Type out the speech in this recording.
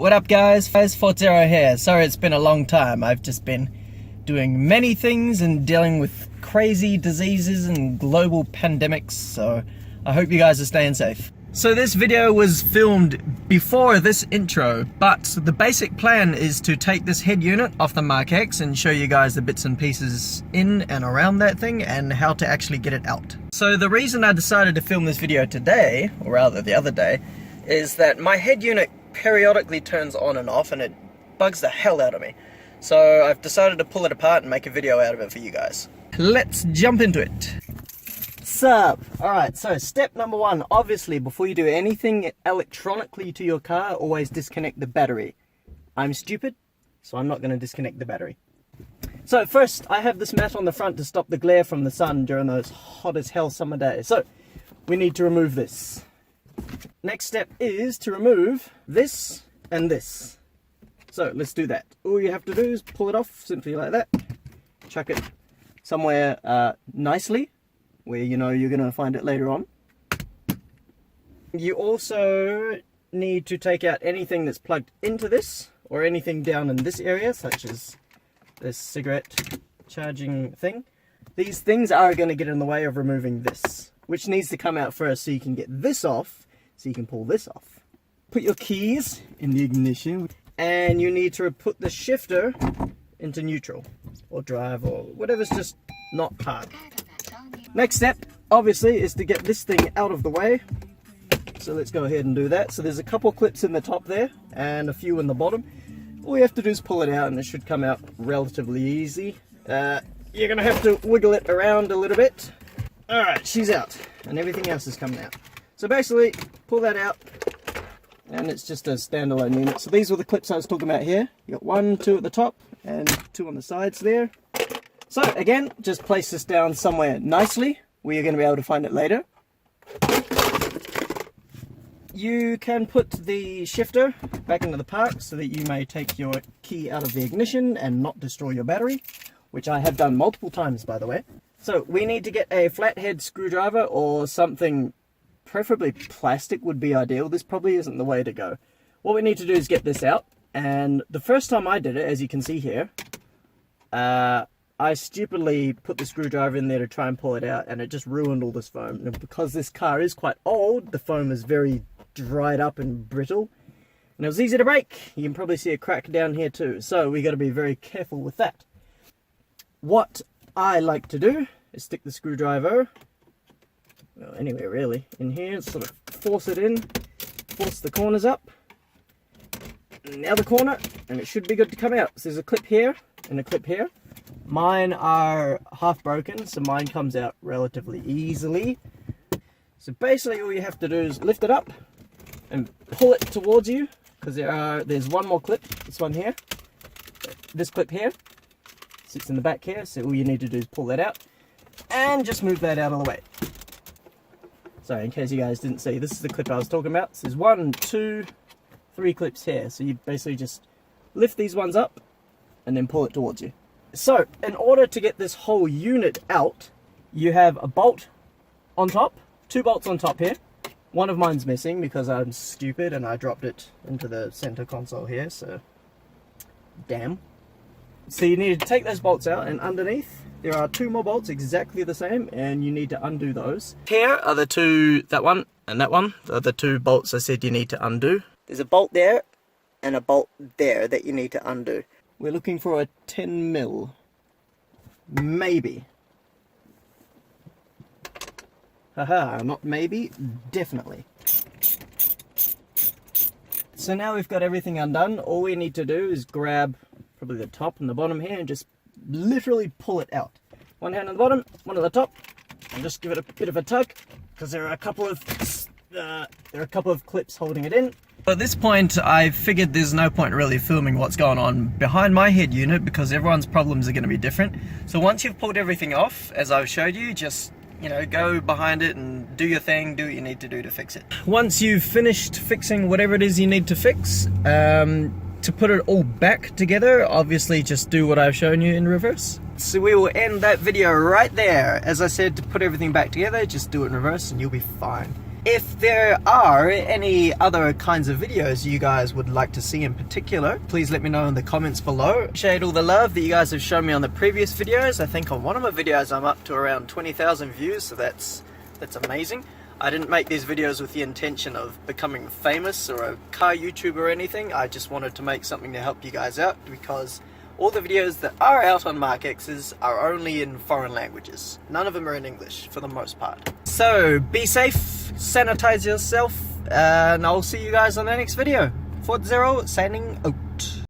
What up guys? 40 here. Sorry it's been a long time. I've just been doing many things and dealing with crazy diseases and global pandemics, so I hope you guys are staying safe. So this video was filmed before this intro, but the basic plan is to take this head unit off the Mark X and show you guys the bits and pieces in and around that thing and how to actually get it out. So the reason I decided to film this video today, or rather the other day, is that my head unit periodically turns on and off and it bugs the hell out of me. So I've decided to pull it apart and make a video out of it for you guys. Let's jump into it. Sup? Alright, so step number one, obviously before you do anything electronically to your car, always disconnect the battery. I'm stupid, so I'm not going to disconnect the battery. So first, I have this mat on the front to stop the glare from the sun during those hot as hell summer days. So we need to remove this. Next step is to remove this and this. So let's do that. All you have to do is pull it off simply like that. Chuck it somewhere nicely, where you know you're going to find it later on. You also need to take out anything that's plugged into this, or anything down in this area, such as this cigarette charging thing. These things are going to get in the way of removing this, which needs to come out first so you can get this off, so you can pull this off. Put your keys in the ignition, and you need to put the shifter into neutral, or drive, or whatever's just not hard. Next step, obviously, is to get this thing out of the way. So let's go ahead and do that. So there's a couple clips in the top there, and a few in the bottom. All you have to do is pull it out, and it should come out relatively easy. You're going to have to wiggle it around a little bit. Alright, she's out, and everything else is coming out. So basically, pull that out, and it's just a standalone unit. So these were the clips I was talking about here. You got 1, 2 at the top, and 2 on the sides there. So again, just place this down somewhere nicely where you're going to be able to find it later. You can put the shifter back into the park so that you may take your key out of the ignition and not destroy your battery, which I have done multiple times, by the way. So we need to get a flathead screwdriver or something, preferably plastic would be ideal. This probably isn't the way to go. What we need to do is get this out, and the first time I did it, as you can see here, I stupidly put the screwdriver in there to try and pull it out, and it just ruined all this foam. And because this car is quite old, the foam is very dried up and brittle, and it was easy to break. You can probably see a crack down here too, so we got to be very careful with that. What I like to do is stick the screwdriver, well, anywhere really, in here, sort of force it in, force the corners up, now the corner, and it should be good to come out. So there's a clip here and a clip here. Mine are half broken, so mine comes out relatively easily. So basically all you have to do is lift it up and pull it towards you, because there's one more clip, this one here. This clip here sits in the back here, so all you need to do is pull that out and just move that out of the way. So in case you guys didn't see, this is the clip I was talking about. So there's 1, 2, 3 clips here, so you basically just lift these ones up and then pull it towards you. So, in order to get this whole unit out, you have a bolt on top, 2 bolts on top here. One of mine's missing because I'm stupid and I dropped it into the center console here, so damn. So you need to take those bolts out, and underneath there are 2 more bolts exactly the same, and you need to undo those. Here are the 2, that one and that one, are the 2 bolts I said you need to undo. There's a bolt there and a bolt there that you need to undo. We're looking for a 10 mil, maybe. Haha, not maybe, definitely. So now we've got everything undone. All we need to do is grab probably the top and the bottom here and just literally pull it out. One hand on the bottom, one on the top, and just give it a bit of a tug, because there are a couple of clips holding it in. At this point, I figured there's no point really filming what's going on behind my head unit, because everyone's problems are going to be different. So once you've pulled everything off, as I've showed you, just, you know, go behind it and do your thing, do what you need to do to fix it. Once you've finished fixing whatever it is you need to fix, to put it all back together, obviously just do what I've shown you in reverse. So we will end that video right there. As I said, to put everything back together, just do it in reverse and you'll be fine. If there are any other kinds of videos you guys would like to see in particular, please let me know in the comments below. Appreciate all the love that you guys have shown me on the previous videos. I think on one of my videos I'm up to around 20,000 views, so that's amazing. I didn't make these videos with the intention of becoming famous or a car YouTuber or anything. I just wanted to make something to help you guys out, because all the videos that are out on Mark X's are only in foreign languages. None of them are in English for the most part. So be safe, sanitize yourself, and I'll see you guys on the next video. 40 signing out.